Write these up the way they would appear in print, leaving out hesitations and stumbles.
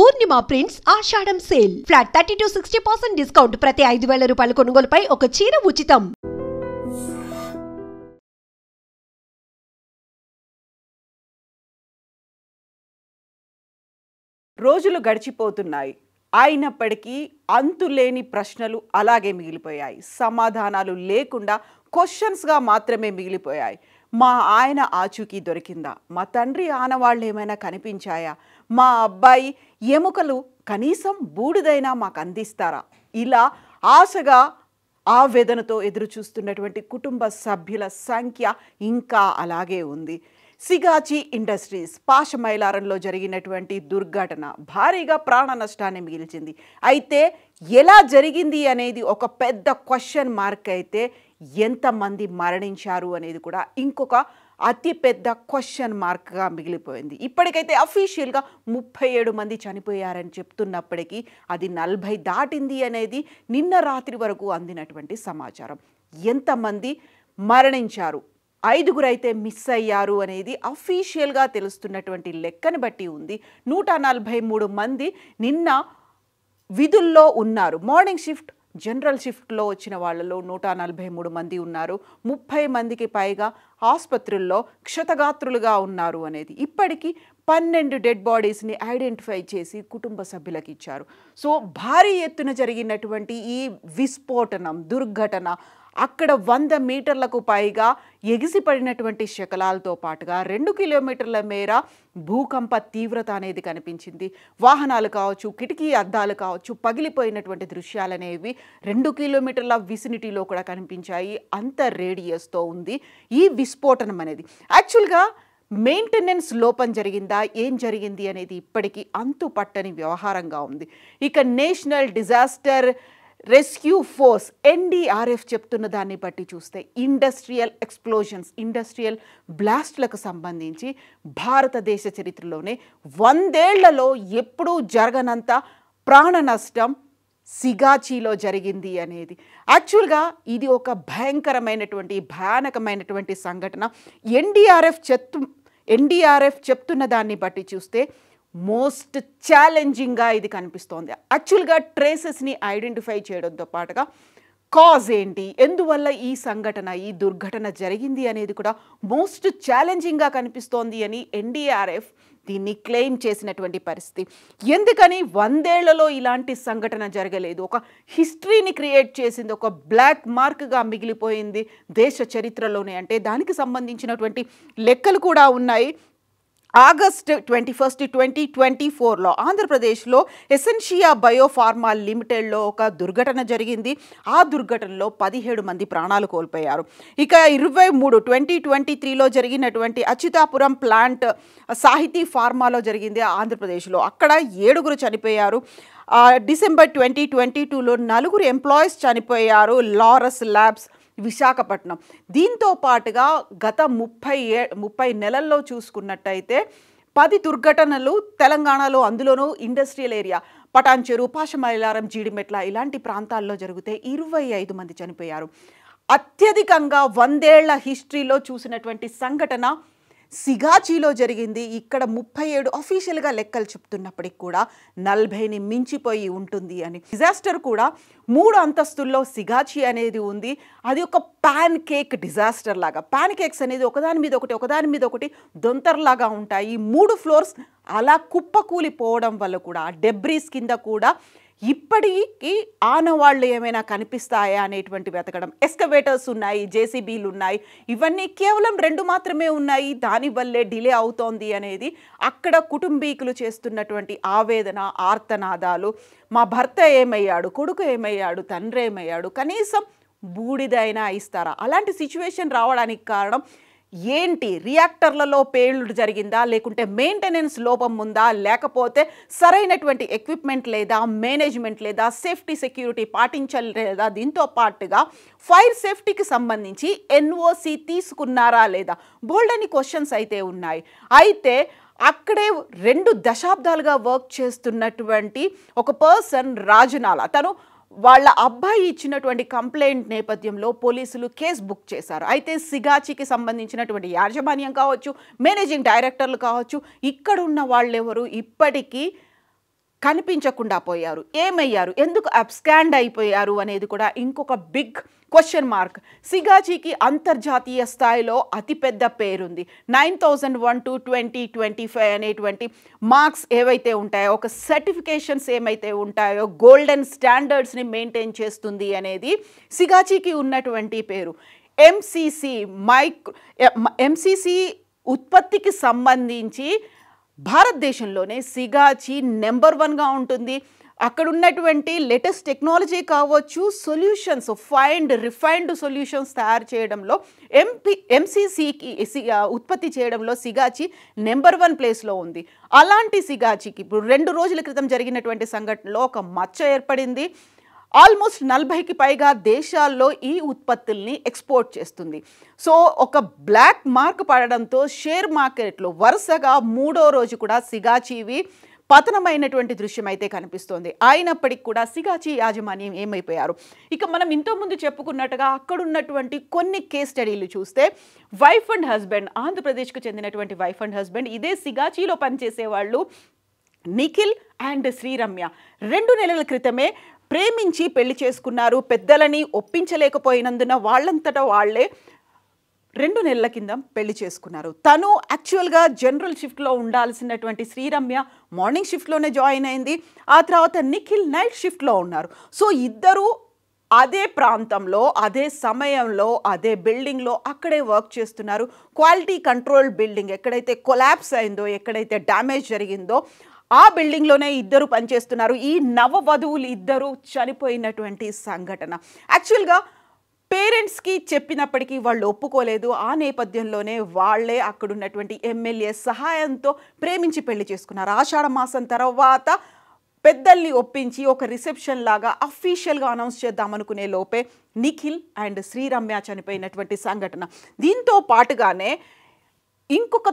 పూర్ణిమ prints ఆషాఢం sale flat 30-60% discount ప్రతి 5,000 రూపాయల కొనుగోలుపై ఒక చీర ఉచితం. రోజులు గడిచిపోతున్నాయి. అయినప్పటికీ అంతులేని ప్రశ్నలు అలాగే మిగిలిపోయాయి. సమాధానాలు లేకుండా క్వశ్చన్స్గా మాత్రమే మిగిలిపోయాయి. మా ఆయన ఆచూకీ దొరికిందా? మా తండ్రి ఆనవాళ్ళు ఏమైనా కనిపించాయా? మా అబ్బాయి ఎముకలు కనీసం బూడిదైనా మాకు అందిస్తారా? ఇలా ఆశగా ఆవేదనతో ఎదురు చూస్తున్నటువంటి కుటుంబ సభ్యుల సంఖ్య ఇంకా అలాగే ఉంది. సిగాచి ఇండస్ట్రీస్ పాశమైలారంలో జరిగినటువంటి దుర్ఘటన భారీగా ప్రాణ నష్టాన్ని మిగిల్చింది. అయితే ఎలా జరిగింది అనేది ఒక పెద్ద క్వశ్చన్ మార్క్ అయితే ఎంతమంది మరణించారు అనేది కూడా ఇంకొక అతిపెద్ద క్వశ్చన్ మార్క్గా మిగిలిపోయింది. ఇప్పటికైతే అఫీషియల్గా 37 మంది చనిపోయారని చెప్తున్నప్పటికీ అది 40 దాటింది అనేది నిన్న రాత్రి వరకు అందినటువంటి సమాచారం. ఎంతమంది మరణించారు, 5 అయితే మిస్ అయ్యారు అనేది అఫీషియల్గా తెలుస్తున్నటువంటి లెక్కను బట్టి ఉంది. 143 మంది నిన్న విధుల్లో ఉన్నారు. మార్నింగ్ షిఫ్ట్, జనరల్ షిఫ్ట్లో వచ్చిన వాళ్ళలో 143 మంది ఉన్నారు. 30 మందికి పైగా ఆసుపత్రుల్లో క్షతగాత్రులుగా ఉన్నారు అనేది. ఇప్పటికీ 12 డెడ్ బాడీస్ని ఐడెంటిఫై చేసి కుటుంబ సభ్యులకు ఇచ్చారు. సో భారీ ఎత్తున జరిగినటువంటి ఈ విస్ఫోటనం దుర్ఘటన అక్కడ 100 మీటర్లకు పైగా ఎగిసిపడినటువంటి శకలాలతో పాటుగా 2 కిలోమీటర్ల మేర భూకంప తీవ్రత అనేది కనిపించింది. వాహనాలు కావచ్చు, కిటికీ అద్దాలు కావచ్చు, పగిలిపోయినటువంటి దృశ్యాలనేవి 2 కిలోమీటర్ల విసినిటీలో కూడా కనిపించాయి. అంత రేడియస్తో ఉంది ఈ విస్ఫోటనం అనేది. యాక్చువల్గా మెయింటెనెన్స్ లోపం జరిగిందా, ఏం జరిగింది అనేది ఇప్పటికీ అంతుపట్టని వ్యవహారంగా ఉంది. ఇక national disaster rescue force NDRF చెప్తున్న దాన్ని బట్టి చూస్తే ఇండస్ట్రియల్ ఎక్స్ప్లోజన్స్, ఇండస్ట్రియల్ బ్లాస్ట్లకు సంబంధించి భారతదేశ చరిత్రలోనే 100 ఏళ్లలో ఎప్పుడూ జరగనంత ప్రాణ నష్టం సిగాచిలో జరిగింది అనేది. యాక్చువల్గా ఇది ఒక భయానకమైనటువంటి సంఘటన. NDRF చెప్తున్న దాన్ని బట్టి చూస్తే మోస్ట్ ఛాలెంజింగ్గా ఇది కనిపిస్తోంది. యాక్చువల్గా ట్రేసెస్ని ఐడెంటిఫై చేయడంతో పాటుగా కాజ్ ఏంటి, ఎందువల్ల ఈ సంఘటన, ఈ దుర్ఘటన జరిగింది అనేది కూడా మోస్ట్ ఛాలెంజింగ్గా కనిపిస్తోంది అని NDRF దీన్ని క్లెయిమ్ చేసినటువంటి పరిస్థితి. ఎందుకని 100 ఏళ్లలో ఇలాంటి సంఘటన జరగలేదు, ఒక హిస్టరీని క్రియేట్ చేసింది, ఒక బ్లాక్ మార్క్గా మిగిలిపోయింది దేశ చరిత్రలోనే అంటే దానికి సంబంధించినటువంటి లెక్కలు కూడా ఉన్నాయి. ఆగస్ట్ 21, 2024లో ఆంధ్రప్రదేశ్లో ఎసెన్షియా బయోఫార్మా లిమిటెడ్లో ఒక దుర్ఘటన జరిగింది. ఆ దుర్ఘటనలో 17 మంది ప్రాణాలు కోల్పోయారు. ఇక 23, 2023లో జరిగినటువంటి అచ్యుతాపురం ప్లాంట్ సాహితీ ఫార్మాలో జరిగింది ఆంధ్రప్రదేశ్లో. అక్కడ 7 చనిపోయారు. డిసెంబర్ 2022లో 4 ఎంప్లాయీస్ చనిపోయారు లారస్ ల్యాబ్స్ విశాఖపట్నం. దీంతో పాటుగా గత 30 నెలల్లో చూసుకున్నట్టయితే 10 దుర్ఘటనలు తెలంగాణలో, అందులోనూ ఇండస్ట్రియల్ ఏరియా పటాన్చెరు, పాశమైలారం, జీడిమెట్ల ఇలాంటి ప్రాంతాల్లో జరిగితే 25 మంది చనిపోయారు. అత్యధికంగా 100 ఏళ్ల హిస్టరీలో చూసినటువంటి సంఘటన సిగాచిలో జరిగింది. ఇక్కడ 37 అఫీషియల్గా లెక్కలు చెప్తున్నప్పటికి కూడా 40ని మించిపోయి ఉంటుంది అని. డిజాస్టర్ కూడా 3 అంతస్తుల్లో సిగాచి అనేది ఉంది. అది ఒక ప్యాన్ కేక్ డిజాస్టర్ లాగా. ప్యాన్ కేక్స్ అనేది ఒకదాని మీద ఒకటి దొంతర్లాగా ఉంటాయి. 3 ఫ్లోర్స్ అలా కుప్పకూలిపోవడం వల్ల కూడా డెబ్రీస్ కింద కూడా ఇప్పటికీ ఆనవాళ్ళు ఏమైనా కనిపిస్తాయా అనేటువంటి వెతకడం. ఎస్కవేటర్స్ ఉన్నాయి, JCBలు ఉన్నాయి. ఇవన్నీ కేవలం 2 మాత్రమే ఉన్నాయి. దానివల్లే డిలే అవుతోంది అనేది అక్కడ కుటుంబీకులు చేస్తున్నటువంటి ఆవేదన, ఆర్తనాదాలు. మా భర్త ఏమయ్యాడు, కొడుకు ఏమయ్యాడు, తండ్రి ఏమయ్యాడు, కనీసం బూడిదైనా ఇస్తారా? అలాంటి సిచ్యువేషన్ రావడానికి కారణం ఏంటి? రియాక్టర్లలో పేలుడు జరిగిందా, లేకుంటే మెయింటెనెన్స్ లోపం ఉందా, లేకపోతే సరైనటువంటి ఎక్విప్మెంట్ లేదా, మేనేజ్మెంట్ లేదా, సేఫ్టీ సెక్యూరిటీ పాటించలేదా? దీంతో పాటుగా ఫైర్ సేఫ్టీకి సంబంధించి NOC తీసుకున్నారా లేదా? బోల్డని క్వశ్చన్స్ అయితే ఉన్నాయి. అయితే అక్కడే 2 దశాబ్దాలుగా వర్క్ చేస్తున్నటువంటి ఒక పర్సన్ రాజనాల, తను వాళ్ళ అబ్బాయి ఇచ్చినటువంటి కంప్లైంట్ నేపథ్యంలో పోలీసులు కేసు బుక్ చేశారు. అయితే సిగాచికి సంబంధించినటువంటి యాజమాన్యం కావచ్చు, మేనేజింగ్ డైరెక్టర్లు కావచ్చు, ఇక్కడ ఉన్న వాళ్ళెవరు ఇప్పటికీ కనిపించకుండా పోయారు? ఏమయ్యారు? ఎందుకు అబ్స్కాండ్ అయిపోయారు అనేది కూడా ఇంకొక బిగ్ క్వశ్చన్ మార్క్. సిగాచీకి అంతర్జాతీయ స్థాయిలో అతిపెద్ద పేరుంది. 9001 to 2025 అనేటువంటి మార్క్స్ ఏవైతే ఉంటాయో, ఒక సర్టిఫికేషన్స్ ఏమైతే ఉంటాయో, గోల్డెన్ స్టాండర్డ్స్ని మెయింటైన్ చేస్తుంది అనేది సిగాచీకి ఉన్నటువంటి పేరు. ఎంసీసీ ఉత్పత్తికి సంబంధించి భారతదేశంలోనే సిగాచి నెంబర్ 1గా ఉంటుంది. అక్కడ ఉన్నటువంటి లేటెస్ట్ టెక్నాలజీ కావచ్చు, సొల్యూషన్స్, రిఫైన్డ్ సొల్యూషన్స్ తయారు చేయడంలో ఎంసీసీకి ఉత్పత్తి చేయడంలో సిగాచి నెంబర్ 1 ప్లేస్లో ఉంది. అలాంటి సిగాచికి ఇప్పుడు 2 రోజుల క్రితం జరిగినటువంటి సంఘటనలో ఒక మచ్చ ఏర్పడింది. ఆల్మోస్ట్ 40కి పైగా దేశాల్లో ఈ ఉత్పత్తుల్ని ఎక్స్పోర్ట్ చేస్తుంది. సో ఒక బ్లాక్ మార్క్ పడడంతో షేర్ మార్కెట్లో వరుసగా 3వ రోజు కూడా సిగాచీవి పతనమైనటువంటి దృశ్యం అయితే కనిపిస్తోంది. అయినప్పటికీ కూడా సిగాచి యాజమాన్యం ఏమైపోయారు? ఇక మనం ఇంతకుముందు చెప్పుకున్నట్టుగా అక్కడ ఉన్నటువంటి కొన్ని కేస్ స్టడీలు చూస్తే, వైఫ్ అండ్ హస్బెండ్, ఆంధ్రప్రదేశ్కు చెందినటువంటి వైఫ్ అండ్ హస్బెండ్, ఇదే సిగాచీలో పనిచేసే వాళ్ళు నిఖిల్ అండ్ శ్రీరమ్య 2 నెలల క్రితమే ప్రేమించి పెళ్లి చేసుకున్నారు. పెద్దలని ఒప్పించలేకపోయినందున వాళ్ళంతటా వాళ్లే 2 నెలల కింద పెళ్లి చేసుకున్నారు. తను యాక్చువల్గా జనరల్ షిఫ్ట్లో ఉండాల్సినటువంటి శ్రీరమ్య మార్నింగ్ షిఫ్ట్లోనే జాయిన్ అయింది. ఆ తర్వాత నిఖిల్ నైట్ షిఫ్ట్లో ఉన్నారు. సో ఇద్దరు అదే ప్రాంతంలో, అదే సమయంలో, అదే బిల్డింగ్లో అక్కడే వర్క్ చేస్తున్నారు. క్వాలిటీ కంట్రోల్ బిల్డింగ్ ఎక్కడైతే కొలాప్స్ అయిందో, ఎక్కడైతే డ్యామేజ్ జరిగిందో ఆ బిల్డింగ్లోనే ఇద్దరు పనిచేస్తున్నారు. ఈ నవవధువులు ఇద్దరు చనిపోయినటువంటి సంఘటన యాక్చువల్గా పేరెంట్స్కి చెప్పినప్పటికీ వాళ్ళు ఒప్పుకోలేదు. ఆ నేపథ్యంలోనే వాళ్లే అక్కడున్నటువంటి ఎమ్మెల్యే సహాయంతో ప్రేమించి పెళ్లి చేసుకున్నారు. ఆషాఢ మాసం తర్వాత పెద్దల్ని ఒప్పించి ఒక రిసెప్షన్ లాగా అఫీషియల్గా అనౌన్స్ చేద్దామనుకునే లోపే నిఖిల్ అండ్ శ్రీరమ్య చనిపోయినటువంటి సంఘటన. దీంతో పాటుగానే ఇంకొక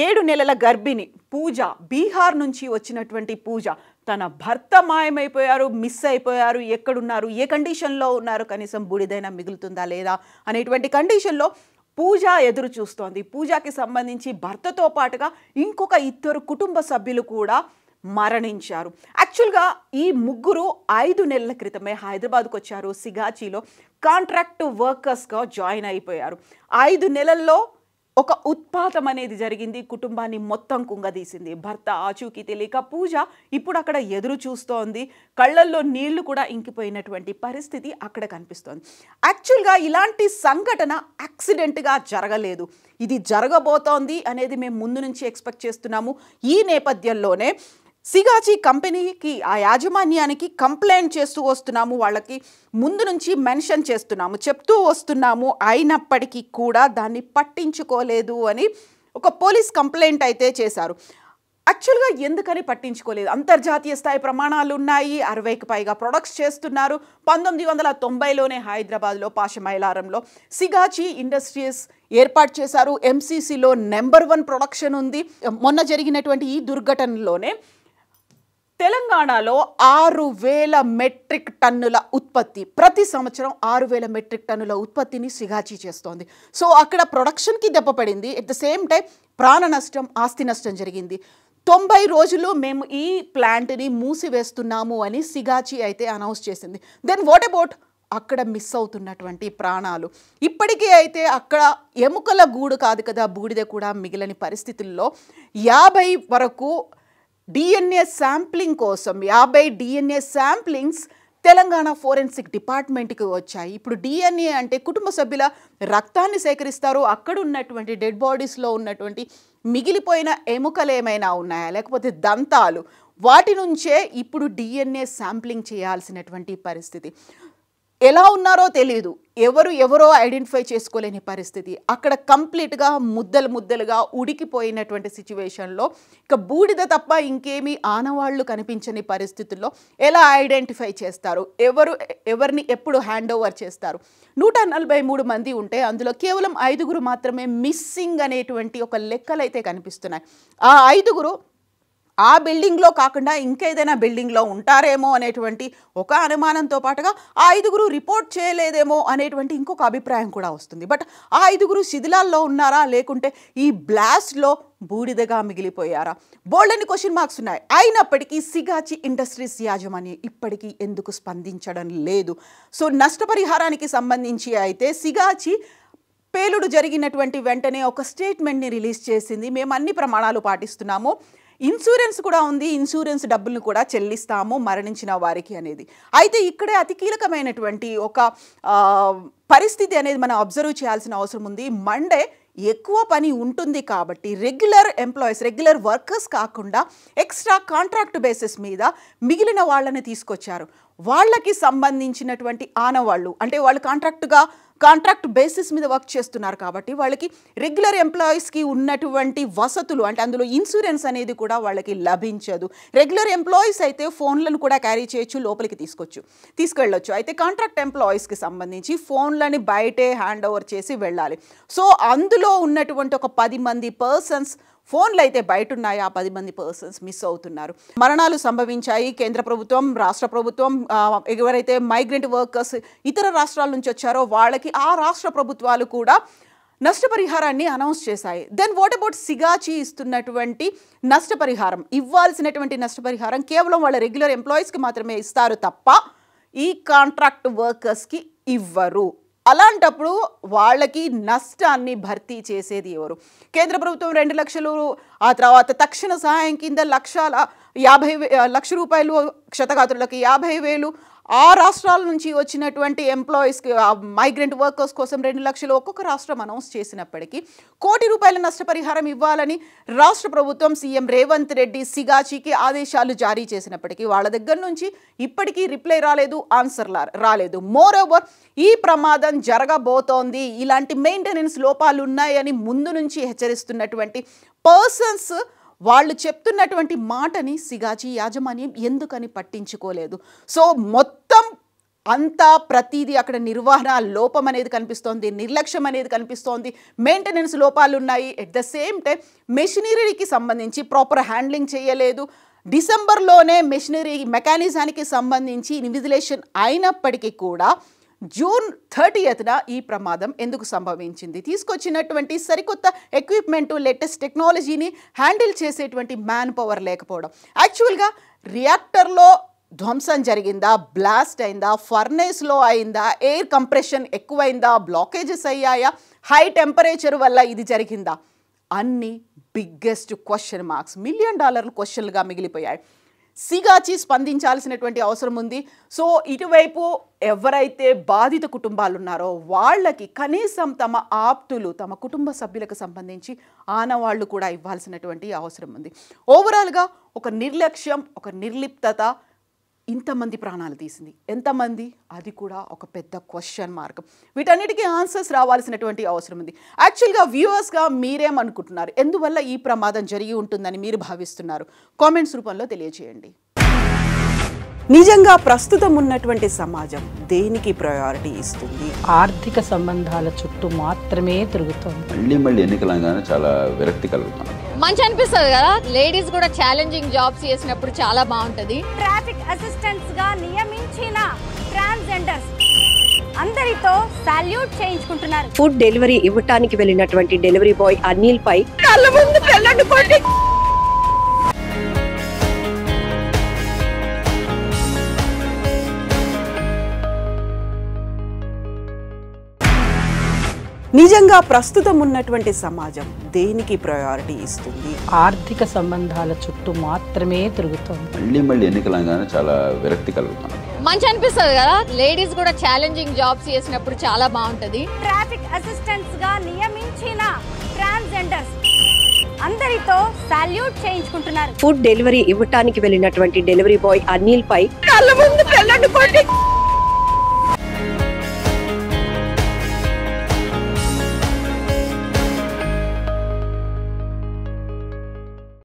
7 నెలల గర్భిణి పూజ, బీహార్ నుంచి వచ్చినటువంటి పూజ, తన భర్త మాయమైపోయారు, మిస్ అయిపోయారు, ఎక్కడున్నారు, ఏ కండిషన్లో ఉన్నారు, కనీసం బూడిదైనా మిగులుతుందా లేదా అనేటువంటి కండిషన్లో పూజ ఎదురు చూస్తోంది. పూజకి సంబంధించి భర్తతో పాటుగా ఇంకొక 2 కుటుంబ సభ్యులు కూడా మరణించారు. యాక్చువల్గా ఈ ముగ్గురు 5 నెలల క్రితమే హైదరాబాద్కు వచ్చారు. సిగాచీలో కాంట్రాక్ట్ వర్కర్స్గా జాయిన్ అయిపోయారు. 5 నెలల్లో ఒక ఉత్పాతం అనేది జరిగింది. కుటుంబాన్ని మొత్తం కుంగదీసింది. భర్త ఆచూకీ తెలియక పూజ ఇప్పుడు అక్కడ ఎదురు చూస్తోంది. కళ్ళల్లో నీళ్లు కూడా ఇంకిపోయినటువంటి పరిస్థితి అక్కడ కనిపిస్తోంది. యాక్చువల్గా ఇలాంటి సంఘటన యాక్సిడెంట్గా జరగలేదు. ఇది జరగబోతోంది అనేది మేము ముందు నుంచి ఎక్స్పెక్ట్ చేస్తున్నాము. ఈ నేపథ్యంలోనే సిగాచి కంపెనీకి, ఆ యాజమాన్యానికి కంప్లైంట్ చేస్తూ వస్తున్నాము. వాళ్ళకి ముందు నుంచి మెన్షన్ చేస్తున్నాము, చెప్తూ వస్తున్నాము. అయినప్పటికీ కూడా దాన్ని పట్టించుకోలేదు అని ఒక పోలీస్ కంప్లైంట్ అయితే చేశారు. యాక్చువల్గా ఎందుకని పట్టించుకోలేదు? అంతర్జాతీయ స్థాయి ప్రమాణాలు ఉన్నాయి. 60కి పైగా ప్రొడక్ట్స్ చేస్తున్నారు. 1990లోనే హైదరాబాద్లో పాషమైలారంలో సిగాచి ఇండస్ట్రీస్ ఏర్పాటు చేశారు. ఎంసీసీలో నెంబర్ 1 ప్రొడక్షన్ ఉంది. మొన్న జరిగినటువంటి ఈ దుర్ఘటనలోనే తెలంగాణలో 6,000 మెట్రిక్ టన్నుల ఉత్పత్తి, ప్రతి సంవత్సరం 6,000 మెట్రిక్ టన్నుల ఉత్పత్తిని సిగాచి చేస్తోంది. సో అక్కడ ప్రొడక్షన్కి దెబ్బపడింది. ఎట్ ద సేమ్ టైం ప్రాణ నష్టం, ఆస్తి నష్టం జరిగింది. 90 రోజులు మేము ఈ ప్లాంట్ని మూసివేస్తున్నాము అని సిగాచి అయితే అనౌన్స్ చేసింది. దెన్ వాట్ అబౌట్ అక్కడ మిస్ అవుతున్నటువంటి ప్రాణాలు? ఇప్పటికీ అయితే అక్కడ ఎముకల గూడు కాదు కదా, బూడిద కూడా మిగిలిన పరిస్థితుల్లో 50 వరకు డిఎన్ఏ శాంప్లింగ్ కోసం 50 డిఎన్ఏ శాంప్లింగ్స్ తెలంగాణ ఫోరెన్సిక్ డిపార్ట్మెంట్కి వచ్చాయి. ఇప్పుడు డిఎన్ఏ అంటే కుటుంబ సభ్యుల రక్తాన్ని సేకరిస్తారు. అక్కడ ఉన్నటువంటి డెడ్ బాడీస్లో ఉన్నటువంటి మిగిలిపోయిన ఎముకలు ఏమైనా ఉన్నాయా, లేకపోతే దంతాలు, వాటి నుంచే ఇప్పుడు డిఎన్ఏ శాంప్లింగ్ చేయాల్సినటువంటి పరిస్థితి. ఎలా ఉన్నారో తెలియదు, ఎవరో ఐడెంటిఫై చేసుకోలేని పరిస్థితి. అక్కడ కంప్లీట్గా ముద్దలుగా ఉడికిపోయినటువంటి సిచ్యువేషన్లో ఇక బూడిద తప్ప ఇంకేమీ ఆనవాళ్లు కనిపించని పరిస్థితుల్లో ఎలా ఐడెంటిఫై చేస్తారు? ఎవరిని ఎప్పుడు హ్యాండ్ ఓవర్ చేస్తారు? 143 మంది ఉంటే అందులో కేవలం 5 మాత్రమే మిస్సింగ్ అనేటువంటి ఒక లెక్కలైతే కనిపిస్తున్నాయి. ఆ 5 ఆ బిల్డింగ్లో కాకుండా ఇంకేదైనా బిల్డింగ్లో ఉంటారేమో అనేటువంటి ఒక అనుమానంతో పాటుగా ఆ 5గురు రిపోర్ట్ చేయలేదేమో అనేటువంటి ఇంకొక అభిప్రాయం కూడా వస్తుంది. బట్ ఆ 5గురు శిథిలాల్లో ఉన్నారా, లేకుంటే ఈ బ్లాస్ట్లో బూడిదగా మిగిలిపోయారా? బోల్డని క్వశ్చన్ మార్క్స్ ఉన్నాయి. అయినప్పటికీ సిగాచి ఇండస్ట్రీస్ యాజమాన్యం ఇప్పటికీ ఎందుకు స్పందించడం లేదు? సో నష్టపరిహారానికి సంబంధించి అయితే సిగాచి పేలుడు జరిగినటువంటి వెంటనే ఒక స్టేట్మెంట్ని రిలీజ్ చేసింది. మేము అన్ని ప్రమాణాలు పాటిస్తున్నాము, ఇన్సూరెన్స్ కూడా ఉంది, ఇన్సూరెన్స్ డబ్బులను కూడా చెల్లిస్తాము మరణించిన వారికి అనేది. అయితే ఇక్కడే అతి కీలకమైనటువంటి ఒక పరిస్థితి అనేది మనం అబ్జర్వ్ చేయాల్సిన అవసరం ఉంది. మండే ఎక్కువ పని ఉంటుంది కాబట్టి రెగ్యులర్ ఎంప్లాయీస్, రెగ్యులర్ వర్కర్స్ కాకుండా ఎక్స్ట్రా కాంట్రాక్ట్ బేసిస్ మీద మిగిలిన వాళ్ళని తీసుకొచ్చారు. వాళ్ళకి సంబంధించినటువంటి ఆనవాళ్ళు అంటే వాళ్ళు కాంట్రాక్ట్ బేసిస్ మీద వర్క్ చేస్తున్నారు కాబట్టి వాళ్ళకి రెగ్యులర్ ఎంప్లాయీస్కి ఉన్నటువంటి వసతులు అంటే అందులో ఇన్సూరెన్స్ అనేది కూడా వాళ్ళకి లభించదు. రెగ్యులర్ ఎంప్లాయీస్ అయితే ఫోన్లను కూడా క్యారీ చేయొచ్చు, లోపలికి తీసుకెళ్ళొచ్చు. అయితే కాంట్రాక్ట్ ఎంప్లాయీస్కి సంబంధించి ఫోన్లని బయటే హ్యాండ్ ఓవర్ చేసి వెళ్ళాలి. సో అందులో ఉన్నటువంటి ఒక 10 మంది పర్సన్స్ ఫోన్లు అయితే బయట ఉన్నాయి, ఆ 10 మంది పర్సన్స్ మిస్ అవుతున్నారు. మరణాలు సంభవించాయి. కేంద్ర ప్రభుత్వం, రాష్ట్ర ప్రభుత్వం, ఎవరైతే మైగ్రెంట్ వర్కర్స్ ఇతర రాష్ట్రాల నుంచి వచ్చారో వాళ్ళకి ఆ రాష్ట్ర ప్రభుత్వాలు కూడా నష్టపరిహారాన్ని అనౌన్స్ చేశాయి. దెన్ వాట్ అబౌట్ సిగాచి ఇస్తున్నటువంటి నష్టపరిహారం? ఇవ్వాల్సినటువంటి నష్టపరిహారం కేవలం వాళ్ళ రెగ్యులర్ ఎంప్లాయీస్కి మాత్రమే ఇస్తారు తప్ప ఈ కాంట్రాక్ట్ వర్కర్స్కి ఇవ్వరు. అలాంటప్పుడు వాళ్ళకి నష్టాన్ని భర్తీ చేసేది ఎవరు? కేంద్ర ప్రభుత్వం 2 లక్షలు, ఆ తర్వాత తక్షణ సహాయం కింద 1,50,000 రూపాయలు, క్షతగాత్రులకి 50,000, ఆ రాష్ట్రాల నుంచి వచ్చినటువంటి ఎంప్లాయీస్కి, మైగ్రెంట్ వర్కర్స్ కోసం 2 లక్షలు ఒక్కొక్క రాష్ట్రం అనౌన్స్ చేసినప్పటికీ 1 కోటి రూపాయల నష్టపరిహారం ఇవ్వాలని రాష్ట్ర ప్రభుత్వం సీఎం రేవంత్ రెడ్డి సిగాచికి ఆదేశాలు జారీ చేసినప్పటికీ వాళ్ళ దగ్గర నుంచి ఇప్పటికీ రిప్లై రాలేదు, ఆన్సర్ రాలేదు. మోర్ ఓవర్ ఈ ప్రమాదం జరగబోతోంది, ఇలాంటి మెయింటెనెన్స్ లోపాలు ఉన్నాయని ముందు నుంచి హెచ్చరిస్తున్నటువంటి పర్సన్స్ వాళ్ళు చెప్తున్నటువంటి మాటని సిగాచి యాజమాన్యం ఎందుకని పట్టించుకోలేదు? సో మొత్తం అంతా ప్రతిదీ అక్కడ నిర్వహణ లోపం అనేది కనిపిస్తోంది, నిర్లక్ష్యం అనేది కనిపిస్తోంది, మెయింటెనెన్స్ లోపాలు ఉన్నాయి. ఎట్ ద సేమ్ టైం మెషినరీకి సంబంధించి ప్రాపర్ హ్యాండ్లింగ్ చేయలేదు. డిసెంబర్లోనే మెషినరీ మెకానిజానికి సంబంధించి ఇన్విజిలేషన్ అయినప్పటికీ కూడా జూన్ 30న ఈ ప్రమాదం ఎందుకు సంభవించింది? తీసుకొచ్చినటువంటి సరికొత్త ఎక్విప్మెంటు, లేటెస్ట్ టెక్నాలజీని హ్యాండిల్ చేసేటువంటి మ్యాన్ పవర్ లేకపోవడం. యాక్చువల్గా రియాక్టర్లో ధ్వంసం జరిగిందా, బ్లాస్ట్ అయిందా, ఫర్నేస్లో అయిందా, ఎయిర్ కంప్రెషన్ ఎక్కువైందా, బ్లాకేజెస్ అయ్యాయా, హై టెంపరేచర్ వల్ల ఇది జరిగిందా? అన్ని బిగ్గెస్ట్ క్వశ్చన్ మార్క్స్, $1 మిలియన్ క్వశ్చన్లుగా మిగిలిపోయాయి. సిగాచి స్పందించాల్సినటువంటి అవసరం ఉంది. సో ఇటువైపు ఎవరైతే బాధిత కుటుంబాలు ఉన్నారో వాళ్ళకి కనీసం తమ ఆప్తులు, తమ కుటుంబ సభ్యులకు సంబంధించి ఆనవాళ్లు కూడా ఇవ్వాల్సినటువంటి అవసరం ఉంది. ఓవరాల్గా ఒక నిర్లక్ష్యం, ఒక నిర్లిప్తత ఇంతమంది ప్రాణాలు తీసింది. ఎంతమంది? అది కూడా ఒక పెద్ద క్వశ్చన్ మార్క్. వీటన్నిటికీ ఆన్సర్స్ రావాల్సినటువంటి అవసరం ఉంది. యాక్చువల్గా వ్యూవర్స్గా మీరేమనుకుంటున్నారు? ఎందువల్ల ఈ ప్రమాదం జరిగి ఉంటుందని మీరు భావిస్తున్నారు? కామెంట్స్ రూపంలో తెలియజేయండి. నిజంగా ప్రస్తుతం ఉన్నటువంటి సమాజం దేనికి ప్రయారిటీ ఇస్తుంది? ఆర్థిక సంబంధాల చుట్టూ మాత్రమే తిరుగుతుంది. మళ్ళీ ఎన్నికలంగానే చాలా విరక్తి కలుగుతుంది. మంచి అనిపిస్తుంది కదా, లేడీస్ కూడా ఛాలెంజింగ్ జాబ్స్ చేసినప్పుడు చాలా బాగుంటది. ట్రాఫిక్ అసిస్టెంట్స్ గా నియమించిన ట్రాన్స్జెండర్స్ అందరితో సాల్యూట్ చేయించుకుంటున్నారు. ఫుడ్ డెలివరీ ఇవ్వటానికి వెళ్ళినటువంటి డెలివరీ బాయ్ అనిల్ పై కళ్ళ ముందు పెళ్ళంటుకోండి. నిజంగా ప్రస్తుతం ఉన్నటువంటి సమాజం దేనికి ప్రయారిటీ ఇస్తుంది? ఆర్థిక సంబంధాల చుట్టూ మాత్రమే తిరుగుతుంది. మళ్ళీ ఎన్నికలంగానే చాలా విరక్తి కలుగుతుంది. మంచి అనిపిస్తుంది కదా, లేడీస్ కూడా ఛాలెంజింగ్ జాబ్స్ చేసినప్పుడు చాలా బాగుంటది. ట్రాఫిక్ అసిస్టెంట్స్ గా నియమించిన ట్రాన్స్జెండర్స్ అందరితో సాల్యూట్ చేయించుకుంటున్నారు. ఫుడ్ డెలివరీ ఇవ్వటానికి వెళ్ళినటువంటి డెలివరీ బాయ్ అనిల్ పై కళ్ళ ముందు పెళ్ళంటుకోండి.